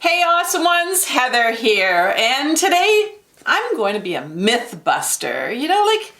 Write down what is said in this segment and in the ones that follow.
Hey awesome ones, Heather here, and today I'm going to be a myth buster. You know, like,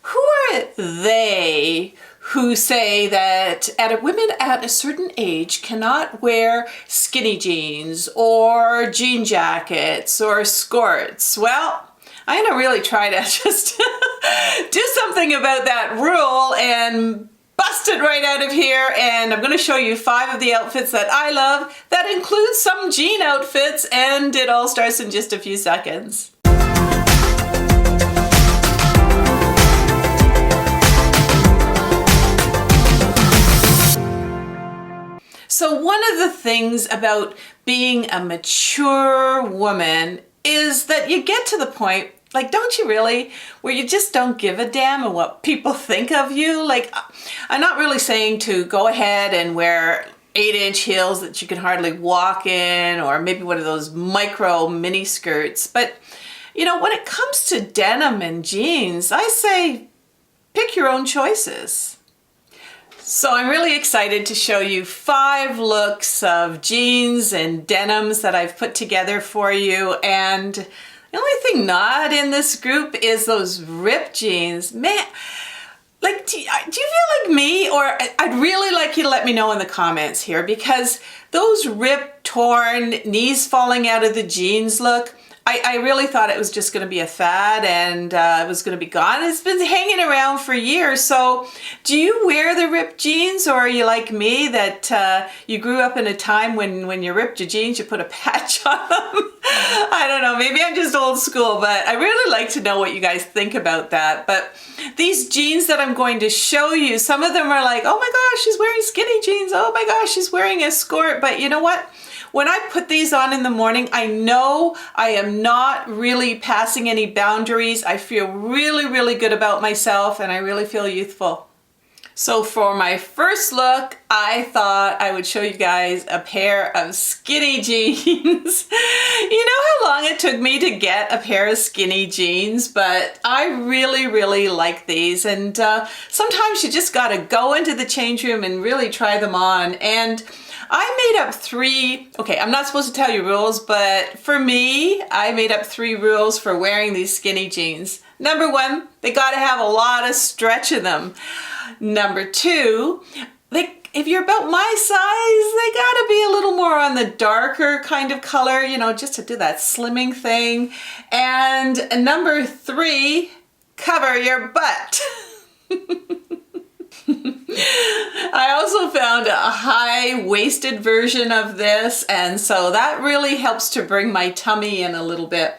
who are they who say that women at a certain age cannot wear skinny jeans or jean jackets or skorts? Well, I'm gonna really try to just do something about that rule and bust it right out of here, and I'm going to show you 5 of the outfits that I love that includes some jean outfits, and it all starts in just a few seconds. So one of the things about being a mature woman is that you get to the point, like, don't you really, where you just don't give a damn of what people think of you? Like, I'm not really saying to go ahead and wear 8-inch heels that you can hardly walk in, or maybe one of those micro mini skirts. But, you know, when it comes to denim and jeans, I say pick your own choices. So I'm really excited to show you 5 looks of jeans and denims that I've put together for you. And the only thing not in this group is those ripped jeans. Man, like, do you feel like me? Or I'd really like you to let me know in the comments here, because those ripped, torn, knees falling out of the jeans look, I really thought it was just going to be a fad and it was going to be gone. It's been hanging around for years. So do you wear the ripped jeans, or are you like me that you grew up in a time when you ripped your jeans, you put a patch on them? I don't know, maybe I'm just old school, but I really like to know what you guys think about that. But these jeans that I'm going to show you, some of them are like, oh my gosh, she's wearing skinny jeans. Oh my gosh, she's wearing a skort. But you know what? When I put these on in the morning, I know I am not really passing any boundaries. I feel really, really good about myself, and I really feel youthful. So for my first look, I thought I would show you guys a pair of skinny jeans. You know how long it took me to get a pair of skinny jeans, but I really, really like these. And sometimes you just gotta go into the change room and really try them on. And I made up 3, okay, I'm not supposed to tell you rules, but for me, I made up 3 rules for wearing these skinny jeans. Number 1, they gotta have a lot of stretch in them. Number 2, if you're about my size, they gotta be a little more on the darker kind of color, you know, just to do that slimming thing. And number 3, cover your butt. I also found a high-waisted version of this, and so that really helps to bring my tummy in a little bit.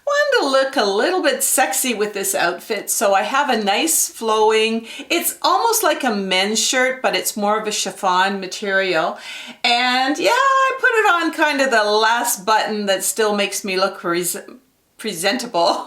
Wanted to look a little bit sexy with this outfit, so I have a nice flowing, it's almost like a men's shirt, but it's more of a chiffon material. And yeah, I put it on kind of the last button that still makes me look presentable.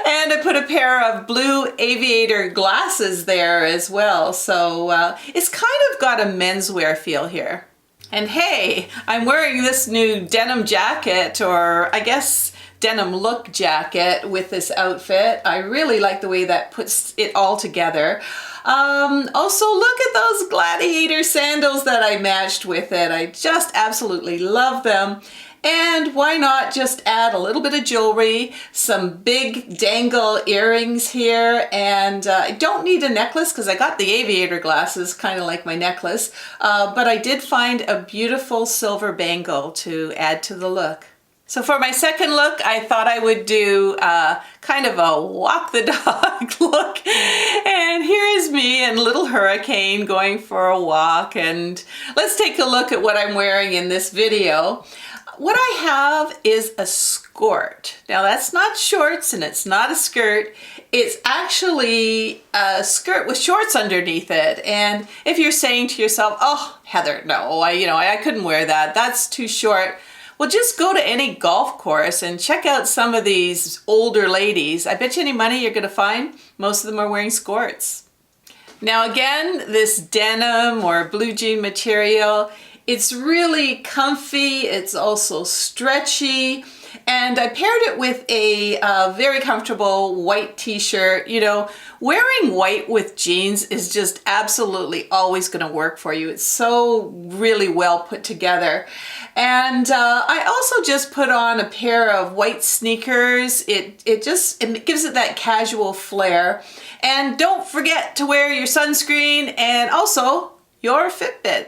And I put a pair of blue aviator glasses there as well. So it's kind of got a menswear feel here. And hey, I'm wearing this new denim jacket, or I guess denim look jacket, with this outfit. I really like the way that puts it all together. Also, look at those gladiator sandals that I matched with it. I just absolutely love them. And why not just add a little bit of jewelry, some big dangle earrings here, and I don't need a necklace because I got the aviator glasses, kind of like my necklace, but I did find a beautiful silver bangle to add to the look. So for my second look, I thought I would do kind of a walk the dog look. And here is me and little Hurricane going for a walk. And let's take a look at what I'm wearing in this video. What I have is a skort. Now that's not shorts and it's not a skirt. It's actually a skirt with shorts underneath it. And if you're saying to yourself, oh, Heather, no, I couldn't wear that. That's too short. Well, just go to any golf course and check out some of these older ladies. I bet you any money you're gonna find most of them are wearing skorts. Now again, this denim or blue jean material, it's really comfy. It's also stretchy. And I paired it with a very comfortable white t-shirt. You know, wearing white with jeans is just absolutely always going to work for you. It's so really well put together. And I also just put on a pair of white sneakers. It gives it that casual flair. And don't forget to wear your sunscreen and also your Fitbit.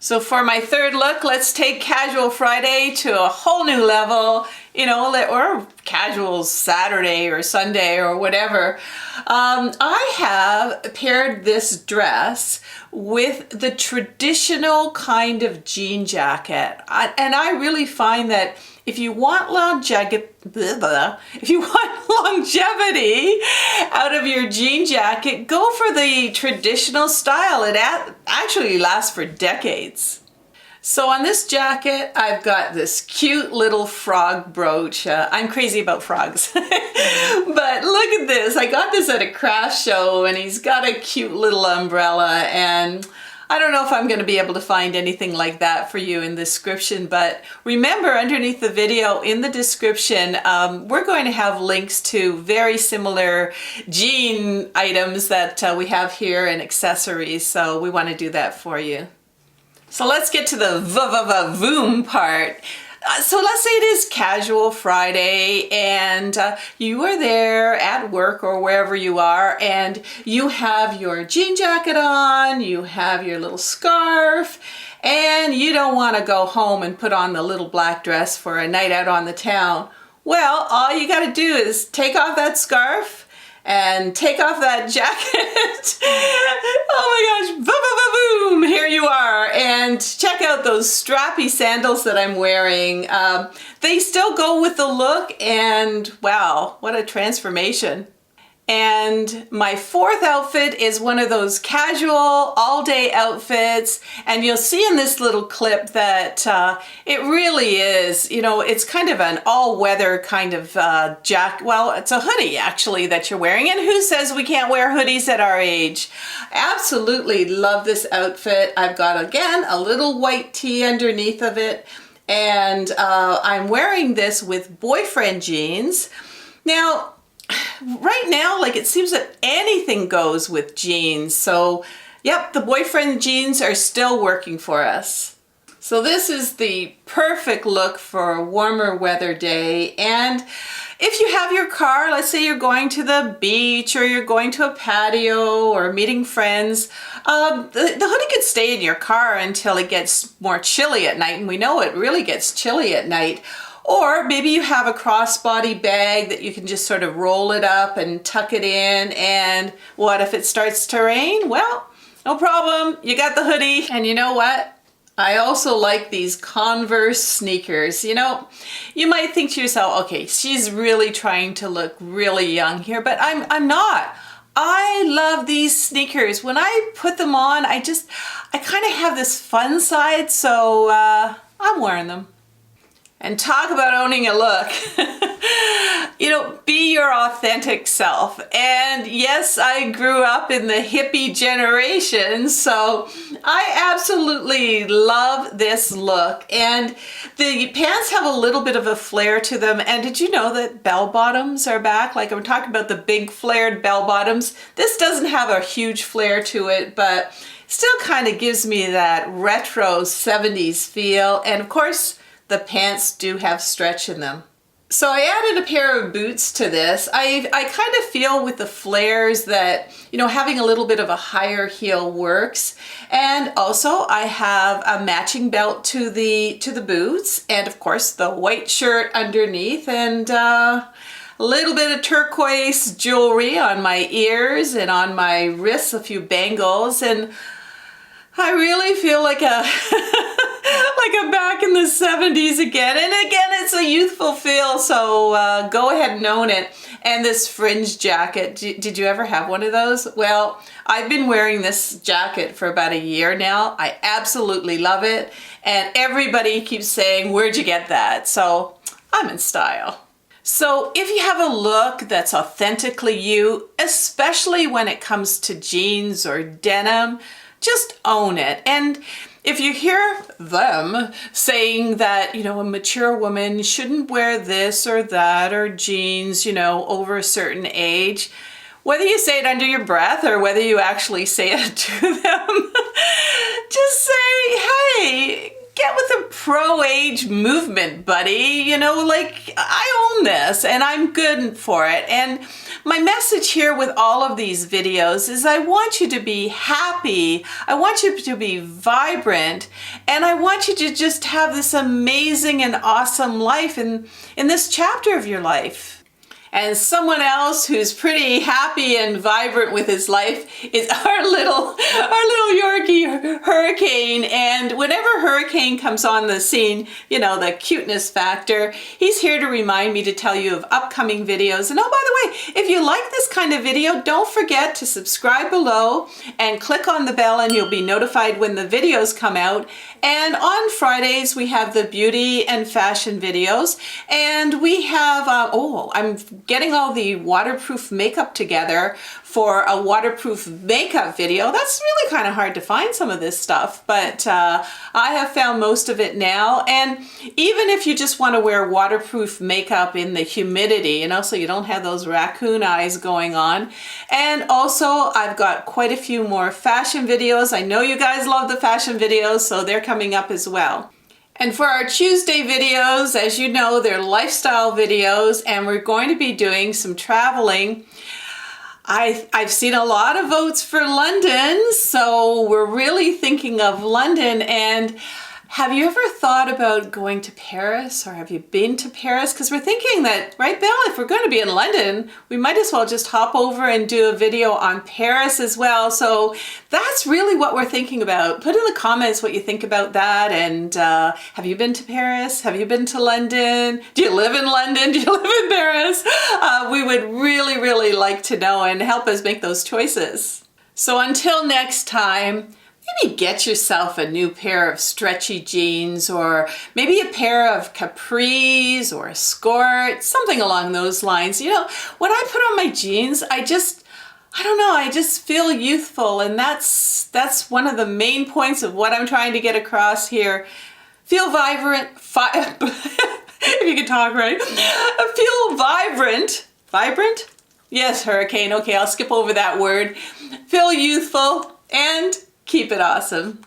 So for my third look, let's take Casual Friday to a whole new level, you know, or casual Saturday or Sunday or whatever. I have paired this dress with the traditional kind of jean jacket. And I really find that if you want longevity out of your jean jacket, go for the traditional style. It actually lasts for decades. So on this jacket, I've got this cute little frog brooch. I'm crazy about frogs. But look at this. I got this at a craft show and he's got a cute little umbrella, and I don't know if I'm going to be able to find anything like that for you in the description, but remember, underneath the video in the description, we're going to have links to very similar jean items that we have here and accessories, so we want to do that for you. So let's get to the voom part. So let's say it is Casual Friday and you are there at work or wherever you are, and you have your jean jacket on, you have your little scarf, and you don't want to go home and put on the little black dress for a night out on the town. Well, all you got to do is take off that scarf and take off that jacket. Oh my gosh, boom, here you are. And check out those strappy sandals that I'm wearing. They still go with the look, and wow, what a transformation. And my fourth outfit is one of those casual all-day outfits, and you'll see in this little clip that it really is, you know, it's kind of an all-weather kind of jacket. Well, it's a hoodie actually that you're wearing, and who says we can't wear hoodies at our age? Absolutely love this outfit. I've got, again, a little white tee underneath of it, and I'm wearing this with boyfriend jeans. Now, right now, like, it seems that anything goes with jeans. So, yep, the boyfriend jeans are still working for us. So this is the perfect look for a warmer weather day. And if you have your car, let's say you're going to the beach or you're going to a patio or meeting friends, the hoodie could stay in your car until it gets more chilly at night. And we know it really gets chilly at night. Or maybe you have a crossbody bag that you can just sort of roll it up and tuck it in, and what if it starts to rain? Well, no problem, you got the hoodie. And you know what? I also like these Converse sneakers. You know, you might think to yourself, okay, she's really trying to look really young here, but I'm not. I love these sneakers. When I put them on, I kind of have this fun side, so I'm wearing them. And talk about owning a look. You know, be your authentic self. And yes, I grew up in the hippie generation, so I absolutely love this look. And the pants have a little bit of a flare to them. And did you know that bell bottoms are back? Like, I'm talking about the big flared bell bottoms. This doesn't have a huge flare to it, but still kind of gives me that retro 70s feel. And of course, the pants do have stretch in them. So I added a pair of boots to this. I kind of feel with the flares that, you know, having a little bit of a higher heel works. And also I have a matching belt to the boots, and of course the white shirt underneath, and a little bit of turquoise jewelry on my ears and on my wrists, a few bangles, and I really feel like I'm back in the 70s again. And again, it's a youthful feel, so go ahead and own it. And this fringe jacket, did you ever have one of those? Well, I've been wearing this jacket for about a year now. I absolutely love it. And everybody keeps saying, where'd you get that? So I'm in style. So if you have a look that's authentically you, especially when it comes to jeans or denim, just own it. And if you hear them saying that, you know, a mature woman shouldn't wear this or that or jeans, you know, over a certain age, whether you say it under your breath or whether you actually say it to them, just say, hey, get with the pro-age movement, buddy. You know, like, I own this and I'm good for it. And my message here with all of these videos is I want you to be happy. I want you to be vibrant. And I want you to just have this amazing and awesome life in this chapter of your life. And someone else who's pretty happy and vibrant with his life is our little Yorkie Hurricane. And whenever Hurricane comes on the scene, you know, the cuteness factor, he's here to remind me to tell you of upcoming videos. And oh, by the way, if you like this kind of video, don't forget to subscribe below and click on the bell and you'll be notified when the videos come out. And on Fridays, we have the beauty and fashion videos. And we have, I'm getting all the waterproof makeup together for a waterproof makeup video. That's really kind of hard to find some of this stuff, but I have found most of it now. And even if you just want to wear waterproof makeup in the humidity, and also you don't have those raccoon eyes going on. And also I've got quite a few more fashion videos. I know you guys love the fashion videos, so they're coming up as well. And for our Tuesday videos, as you know, they're lifestyle videos, and we're going to be doing some traveling. I've seen a lot of votes for London, so we're really thinking of London. And have you ever thought about going to Paris, or have you been to Paris? Because we're thinking that, right, Bill, if we're going to be in London, we might as well just hop over and do a video on Paris as well. So that's really what we're thinking about. Put in the comments what you think about that. And have you been to Paris? Have you been to London? Do you live in London? Do you live in Paris? We would really, really like to know and help us make those choices. So until next time, maybe get yourself a new pair of stretchy jeans, or maybe a pair of capris or a skort, something along those lines. You know, when I put on my jeans, I don't know, I just feel youthful, and that's one of the main points of what I'm trying to get across here. Feel vibrant, if you can talk right. Feel vibrant. Vibrant? Yes, Hurricane. Okay, I'll skip over that word. Feel youthful and keep it awesome.